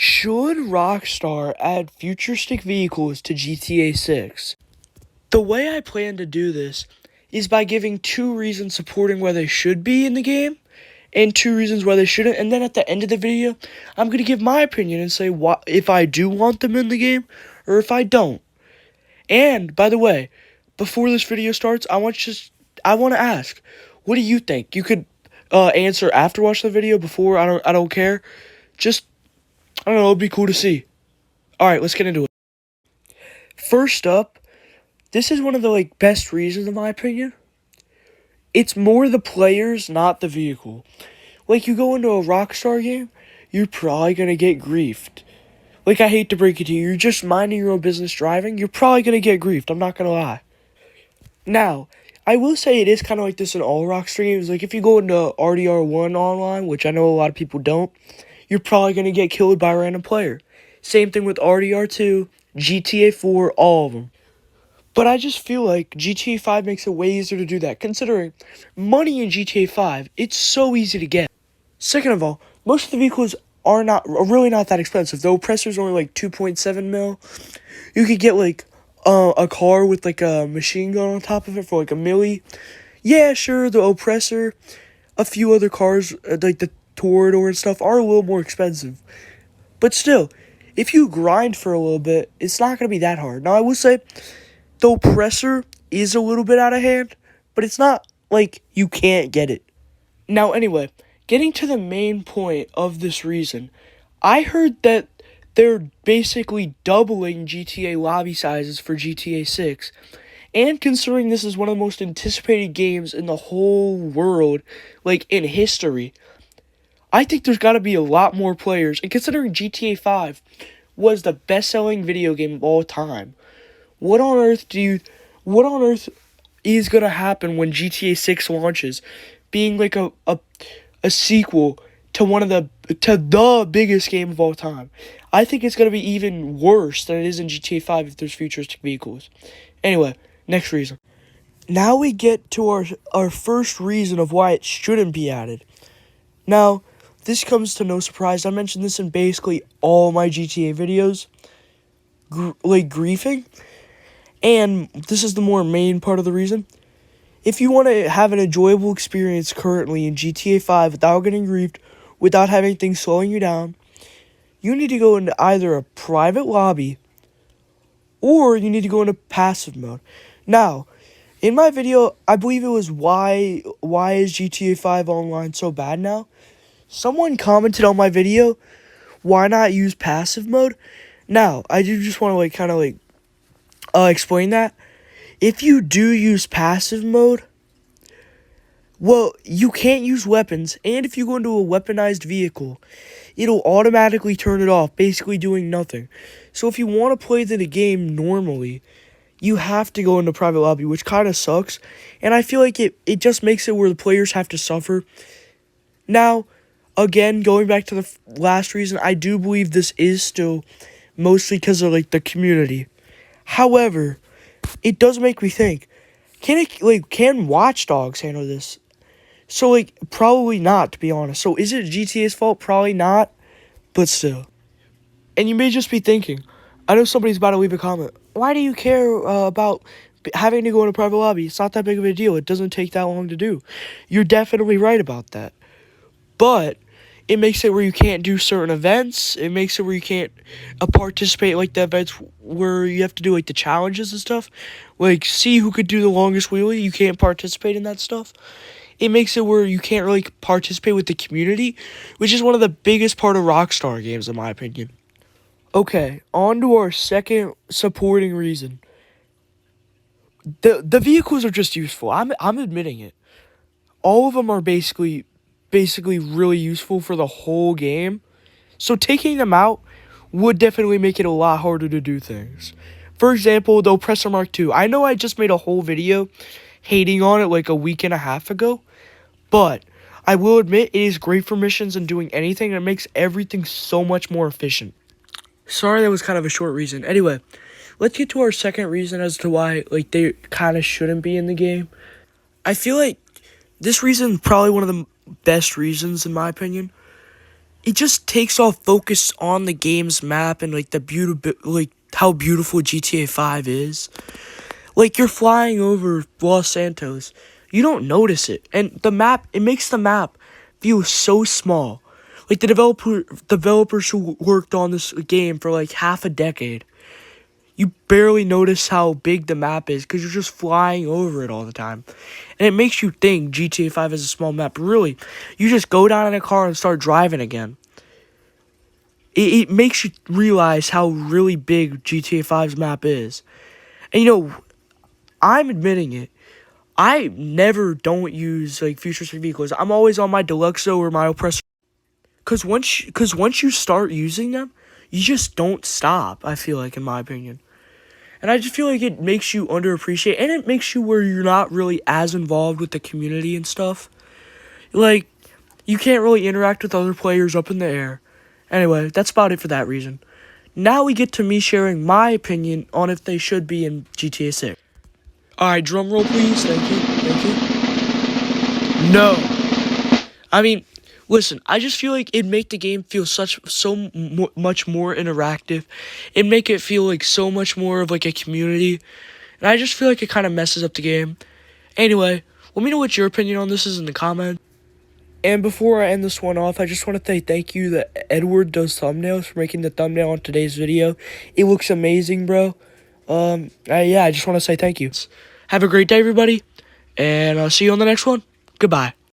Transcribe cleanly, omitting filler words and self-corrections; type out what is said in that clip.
Should Rockstar add futuristic vehicles to GTA 6? The way I plan to do this is by giving 2 reasons supporting why they should be in the game and 2 reasons why they shouldn't, and then at the end of the video, I'm going to give my opinion and say if I do want them in the game or if I don't. And by the way, before this video starts, I want to ask, what do you think? You could answer after watching the video, before. I don't care. Just, I don't know, it'd be cool to see. Alright, let's get into it. First up, this is one of the best reasons in my opinion. It's more the players, not the vehicle. You go into a Rockstar game, you're probably gonna get griefed. I hate to break it to you, you're just minding your own business driving, you're probably gonna get griefed, I'm not gonna lie. Now, I will say it is kind of like this in all Rockstar games. If you go into RDR1 online, which I know a lot of people don't, you're probably gonna get killed by a random player. Same thing with RDR2, GTA 4, all of them. But I just feel like GTA 5 makes it way easier to do that, considering money in GTA 5, it's so easy to get. Second of all, most of the vehicles are really not that expensive. The Oppressor's only 2.7 mil. You could get a car with a machine gun on top of it for a milli. Yeah, sure, the Oppressor, a few other cars the Torador and stuff are a little more expensive. But still, if you grind for a little bit, it's not going to be that hard. Now, I will say, the Oppressor is a little bit out of hand, but it's not you can't get it. Now, anyway, getting to the main point of this reason, I heard that they're basically doubling GTA lobby sizes for GTA 6, and considering this is one of the most anticipated games in the whole world, in history, I think there's got to be a lot more players, and considering GTA 5 was the best-selling video game of all time, what on earth is gonna happen when GTA 6 launches, being a sequel to the biggest game of all time? I think it's gonna be even worse than it is in GTA 5 if there's futuristic vehicles. Anyway, next reason. Now we get to our first reason of why it shouldn't be added. Now, this comes to no surprise. I mentioned this in basically all my GTA videos. Griefing. And this is the more main part of the reason. If you want to have an enjoyable experience currently in GTA 5 without getting griefed, without having things slowing you down, you need to go into either a private lobby or you need to go into passive mode. Now, in my video, I believe it was why is GTA 5 online so bad now? Someone commented on my video, why not use passive mode? Now, I do just want to explain that. If you do use passive mode, well, you can't use weapons, and if you go into a weaponized vehicle, it'll automatically turn it off, basically doing nothing. So if you want to play the game normally, you have to go into private lobby, which kind of sucks, and I feel like it just makes it where the players have to suffer. Now, again, going back to the last reason, I do believe this is still mostly because of the community. However, it does make me think, can Watch Dogs handle this? So, probably not, to be honest. So, is it GTA's fault? Probably not, but still. And you may just be thinking, I know somebody's about to leave a comment, why do you care about having to go in a private lobby? It's not that big of a deal. It doesn't take that long to do. You're definitely right about that. But it makes it where you can't do certain events. It makes it where you can't participate the events where you have to do the challenges and stuff. See who could do the longest wheelie. You can't participate in that stuff. It makes it where you can't really participate with the community, which is one of the biggest part of Rockstar games, in my opinion. Okay, on to our second supporting reason. The vehicles are just useful. I'm admitting it. All of them are basically really useful for the whole game. So taking them out would definitely make it a lot harder to do things. For example, the Oppressor Mark II. I know I just made a whole video hating on it a week and a half ago, but I will admit it is great for missions and doing anything, and it makes everything so much more efficient. Sorry that was kind of a short reason. Anyway, let's get to our second reason as to why they kind of shouldn't be in the game. I feel like this reason is probably one of the best reasons, in my opinion. it just takes off focus on the game's map and like the beautiful, like how beautiful GTA 5 is. Like you're flying over Los Santos, you don't notice it, and the map, it makes the map feel so small. Like the developers who worked on this game for like half a decade, you barely notice how big the map is because you're just flying over it all the time. And it makes you think GTA 5 is a small map. But really, you just go down in a car and start driving again. It makes you realize how really big GTA 5's map is. And you know, I'm admitting it. I never don't use like futuristic vehicles. I'm always on my Deluxo or my Oppressor. Cause once you start using them, you just don't stop, I feel like, in my opinion. And I just feel like it makes you underappreciate, and it makes you where you're not really as involved with the community and stuff. Like, you can't really interact with other players up in the air. Anyway, that's about it for that reason. Now we get to me sharing my opinion on if they should be in GTA 6. Alright, drum roll please. Thank you. No. I mean, listen, I just feel like it'd make the game feel much more interactive. It'd make it feel like so much more of like a community. And I just feel like it kind of messes up the game. Anyway, let me know what your opinion on this is in the comments. And before I end this one off, I just want to say thank you to Edward Does Thumbnails for making the thumbnail on today's video. It looks amazing, bro. Yeah, I just want to say thank you. Have a great day, everybody. And I'll see you on the next one. Goodbye.